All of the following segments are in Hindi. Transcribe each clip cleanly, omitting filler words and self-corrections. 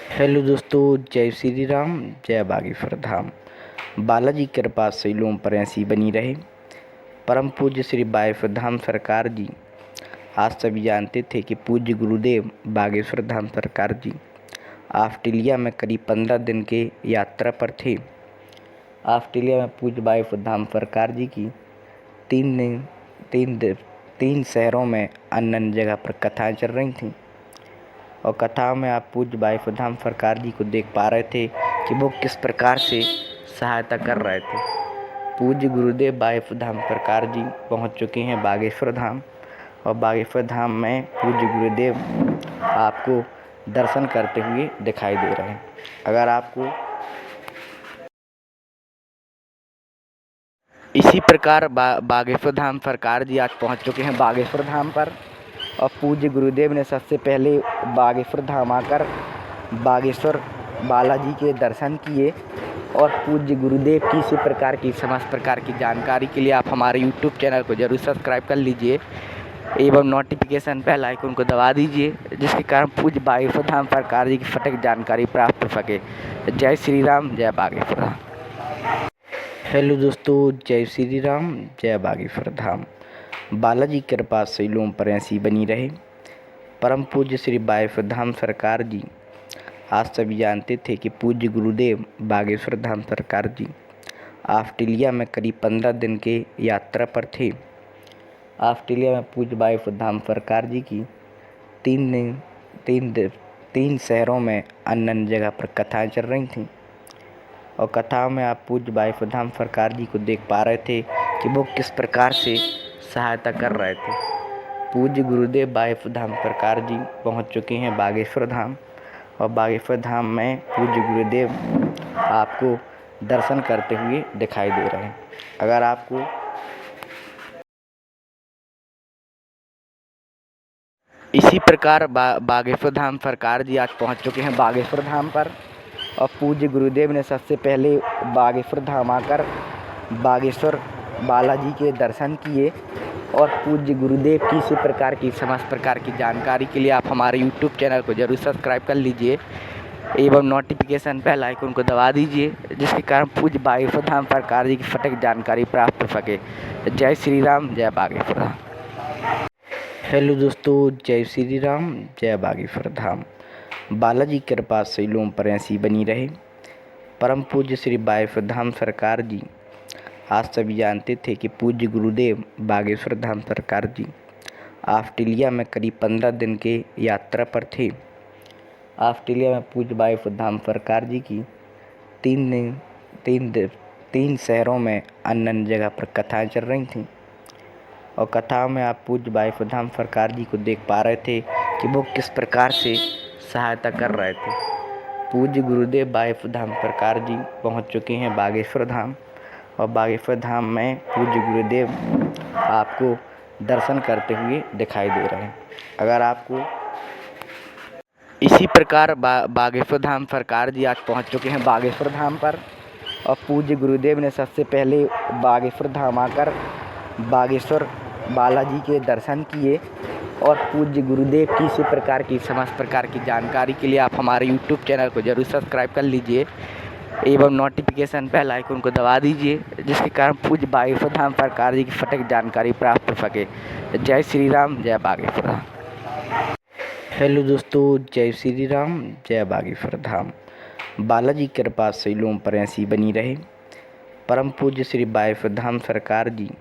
हेलो दोस्तों, जय श्री राम, जय बागेश्वर धाम। बालाजी की कृपा शैलों पर ऐसी बनी रहे। परम पूज्य श्री बागेश्वर धाम सरकार जी। आज सभी जानते थे कि पूज्य गुरुदेव बागेश्वर धाम सरकार जी ऑस्ट्रेलिया में करीब 15 दिन के यात्रा पर थे। ऑस्ट्रेलिया में पूज्य बागेश्वर धाम सरकार जी की तीन शहरों में अन्य अन्य जगह पर कथाएं चल रही थीं और कथाओं में आप पूज्य बागेश्वर धाम सरकार जी को देख पा रहे थे कि वो किस प्रकार से सहायता कर रहे थे। पूज्य गुरुदेव बागेश्वर धाम सरकार जी पहुंच चुके हैं बागेश्वर धाम और बागेश्वर धाम में पूज्य गुरुदेव आपको दर्शन करते हुए दिखाई दे रहे हैं। अगर आपको इसी प्रकार बागेश्वर धाम सरकार जी आज पहुंच चुके हैं बागेश्वर धाम पर और पूज्य गुरुदेव ने सबसे पहले बागेश्वर धाम आकर बागेश्वर बालाजी के दर्शन किए और पूज्य गुरुदेव की इसी प्रकार की समस्त प्रकार की जानकारी के लिए आप हमारे YouTube चैनल को जरूर सब्सक्राइब कर लीजिए एवं नोटिफिकेशन बेल आइकन को दबा दीजिए, जिसके कारण पूज्य बागेश्वर धाम सरकार जी की सटीक जानकारी प्राप्त हो सके। जय श्री राम, जय बागेश्वर धाम। हेलो दोस्तों, जय श्री राम, जय बागेश्वर धाम। बालाजी की कृपा शैलों पर ऐसी बनी रहे। परम पूज्य श्री बागेश्वर धाम सरकार जी। आज सभी जानते थे कि पूज्य गुरुदेव बागेश्वर धाम सरकार जी ऑस्ट्रेलिया में करीब 15 दिन के यात्रा पर थे। ऑस्ट्रेलिया में पूज्य बागेश्वर धाम सरकार जी की तीन शहरों में अन्य अन्य जगह पर कथाएं चल रही थीं और कथाओं में आप पूज्य बागेश्वर धाम सरकार जी को देख पा रहे थे कि वो किस प्रकार से सहायता कर रहे थे। पूज्य गुरुदेव बागेश्वर धाम सरकार जी पहुंच चुके हैं बागेश्वर धाम और बागेश्वर धाम में पूज्य गुरुदेव आपको दर्शन करते हुए दिखाई दे रहे हैं। अगर आपको इसी प्रकार बागेश्वर धाम सरकार जी आज पहुंच चुके हैं बागेश्वर धाम पर और पूज्य गुरुदेव ने सबसे पहले बागेश्वर धाम आकर बागेश्वर बालाजी के दर्शन किए और पूज्य गुरुदेव की इसी प्रकार की समस्त प्रकार की जानकारी के लिए आप हमारे YouTube चैनल को जरूर सब्सक्राइब कर लीजिए एवं नोटिफिकेशन बेल आइकन को दबा दीजिए, जिसके कारण पूज्य बागेश्वर धाम सरकार जी की सटीक जानकारी प्राप्त हो सके। जय श्री राम, जय बागेश्वर धाम। हेलो दोस्तों, जय श्री राम, जय बागेश्वर धाम। बालाजी की कृपा शैलों पर ऐसी बनी रहे। परम पूज्य श्री बागेश्वर धाम सरकार जी। आज सभी जानते थे कि पूज्य गुरुदेव बागेश्वर धाम सरकार जी ऑस्ट्रेलिया में करीब 15 दिन के यात्रा पर थे। ऑस्ट्रेलिया में पूज्य बागेश्वर धाम सरकार जी की तीन शहरों में अन्य अन्य जगह पर कथाएं चल रही थीं और कथाओं में आप पूज्य बागेश्वर धाम सरकार जी को देख पा रहे थे कि वो किस प्रकार से सहायता कर रहे थे। पूज्य गुरुदेव बागेश्वर धाम सरकार जी पहुंच चुके हैं बागेश्वर धाम और बागेश्वर धाम में पूज्य गुरुदेव आपको दर्शन करते हुए दिखाई दे रहे हैं। अगर आपको इसी प्रकार बागेश्वर धाम सरकार जी आज पहुंच चुके हैं बागेश्वर धाम पर और पूज्य गुरुदेव ने सबसे पहले बागेश्वर धाम आकर बागेश्वर बालाजी के दर्शन किए और पूज्य गुरुदेव की इसी प्रकार की समस्त प्रकार की जानकारी के लिए आप हमारे YouTube चैनल को जरूर सब्सक्राइब कर लीजिए एवं नोटिफिकेशन बेल आइकन को दबा दीजिए, जिसके कारण पूज्य बागेश्वर धाम सरकार जी की सटीक जानकारी प्राप्त हो सके। जय श्री राम, जय बागेश्वर धाम। हेलो दोस्तों, जय श्री राम, जय बागेश्वर धाम। बालाजी की कृपा शैलों पर ऐसी बनी रहे। परम पूज्य श्री बागेश्वर धाम सरकार जी।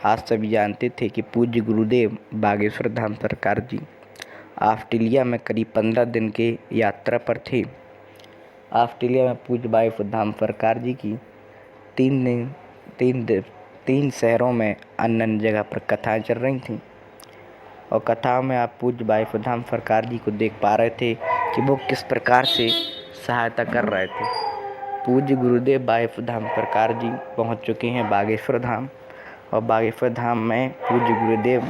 आज सभी जानते थे कि पूज्य गुरुदेव बागेश्वर धाम सरकार जी ऑस्ट्रेलिया में करीब 15 दिन के यात्रा पर थे। ऑस्ट्रेलिया में पूज्य बागेश्वर धाम सरकार जी की तीन शहरों में अन्य अन्य जगह पर कथाएं चल रही थीं और कथाओं में आप पूज्य बागेश्वर धाम सरकार जी को देख पा रहे थे कि वो किस प्रकार से सहायता कर रहे थे। पूज्य गुरुदेव बागेश्वर धाम सरकार जी पहुंच चुके हैं बागेश्वर धाम और बागेश्वर धाम में पूज्य गुरुदेव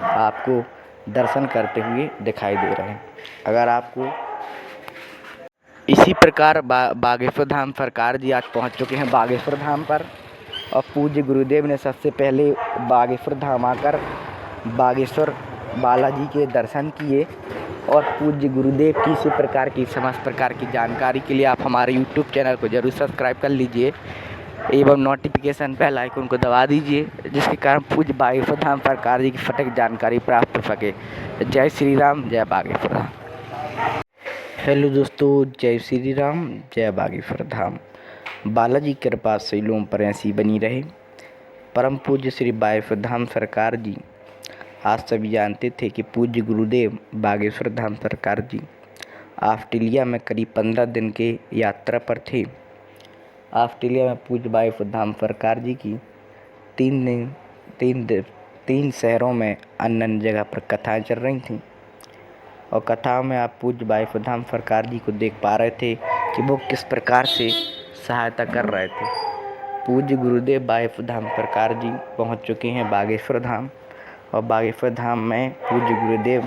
आपको दर्शन करते हुए दिखाई दे रहे हैं। अगर आपको इसी प्रकार बागेश्वर धाम सरकार जी आज पहुंच चुके हैं बागेश्वर धाम पर और पूज्य गुरुदेव ने सबसे पहले बागेश्वर धाम आकर बागेश्वर बालाजी के दर्शन किए और पूज्य गुरुदेव की इसी प्रकार की समस्त प्रकार की जानकारी के लिए आप हमारे यूट्यूब चैनल को जरूर सब्सक्राइब कर लीजिए एवं नोटिफिकेशन बेल आइकन को दबा दीजिए, जिसके कारण पूज्य बागेश्वर धाम सरकार जी की सटीक जानकारी प्राप्त हो सके। जय श्री राम, जय बागेश्वर धाम। हेलो दोस्तों, जय श्री राम, जय बागेश्वर धाम। बालाजी की कृपा शैलों पर ऐसी बनी रहे। परम पूज्य श्री बागेश्वर धाम सरकार जी, आज सभी जानते थे कि पूज्य गुरुदेव बागेश्वर धाम सरकार जी ऑस्ट्रेलिया में करीब 15 दिन के यात्रा पर थे। ऑस्ट्रेलिया में पूज्य बागेश्वर धाम सरकार जी की तीन शहरों में अन्य अन्य जगह पर कथाएं चल रही थीं और कथाओं में आप पूज्य बागेश्वर धाम सरकार जी को देख पा रहे थे कि वो किस प्रकार से सहायता कर रहे थे। पूज्य गुरुदेव बागेश्वर धाम सरकार जी पहुंच चुके हैं बागेश्वर धाम और बागेश्वर धाम में पूज्य गुरुदेव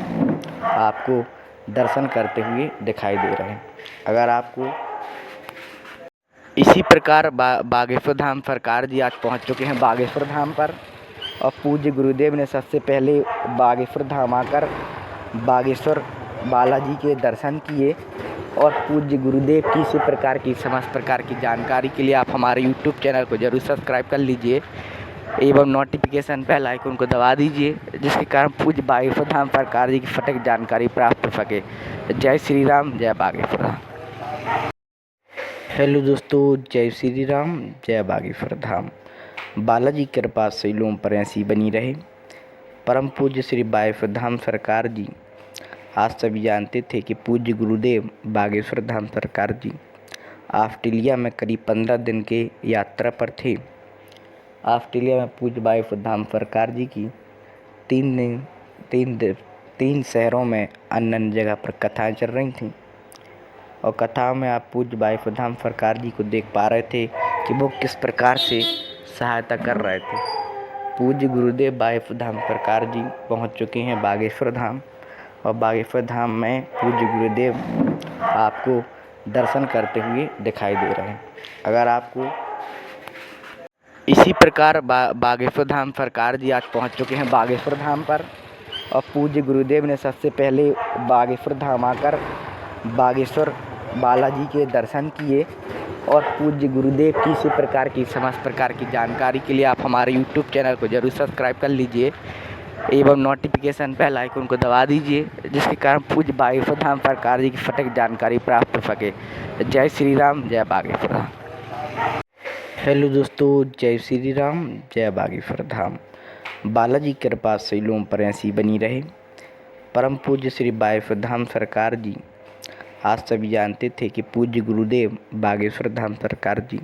आपको दर्शन करते हुए दिखाई दे रहे हैं। अगर आपको इसी प्रकार बागेश्वर धाम सरकार जी आज पहुंच चुके हैं बागेश्वर धाम पर और पूज्य गुरुदेव ने सबसे पहले बागेश्वर धाम आकर बागेश्वर बालाजी के दर्शन किए और पूज्य गुरुदेव की इसी प्रकार की समस्त प्रकार की जानकारी के लिए आप हमारे यूट्यूब चैनल को जरूर सब्सक्राइब कर लीजिए एवं नोटिफिकेशन बेल आइकन को दबा दीजिए, जिसके कारण पूज्य बागेश्वर धाम सरकार जी की सटीक जानकारी प्राप्त हो सके। जय श्री राम, जय बागेश्वर धाम। हेलो दोस्तों, जय श्री राम, जय बागेश्वर धाम। बालाजी की कृपा शैलों पर ऐसी बनी रहे। परम पूज्य श्री बागेश्वर धाम सरकार जी, आज सभी जानते थे कि पूज्य गुरुदेव बागेश्वर धाम सरकार जी ऑस्ट्रेलिया में करीब 15 दिन के यात्रा पर थे। ऑस्ट्रेलिया में पूज्य बागेश्वर धाम सरकार जी की तीन शहरों में अन्य अन्य जगह पर कथाएं चल रही थीं और कथाओं में आप पूज्य बागेश्वर धाम सरकार जी को देख पा रहे थे कि वो किस प्रकार से सहायता कर रहे थे। पूज्य गुरुदेव बागेश्वर धाम सरकार जी पहुंच चुके हैं बागेश्वर धाम और बागेश्वर धाम में पूज्य गुरुदेव आपको दर्शन करते हुए दिखाई दे रहे हैं। अगर आपको इसी प्रकार बागेश्वर धाम सरकार जी आज पहुंच चुके हैं बागेश्वर धाम पर और पूज्य गुरुदेव ने सबसे पहले बागेश्वर धाम आकर बागेश्वर बालाजी के दर्शन किए और पूज्य गुरुदेव की इसी प्रकार की समस्त प्रकार की जानकारी के लिए आप हमारे यूट्यूब चैनल को जरूर सब्सक्राइब कर लीजिए एवं नोटिफिकेशन बेल आइकन को दबा दीजिए, जिसके कारण पूज्य बागेश्वर धाम सरकार जी की सटीक जानकारी प्राप्त हो सके। जय श्री राम, जय बागेश्वर धाम। हेलो दोस्तों, जय श्री राम, जय बागेश्वर धाम। बालाजी की कृपा शैलों पर ऐसी बनी रहे। परम पूज्य श्री बागेश्वर धाम सरकार जी, आज सभी जानते थे कि पूज्य गुरुदेव बागेश्वर धाम सरकार जी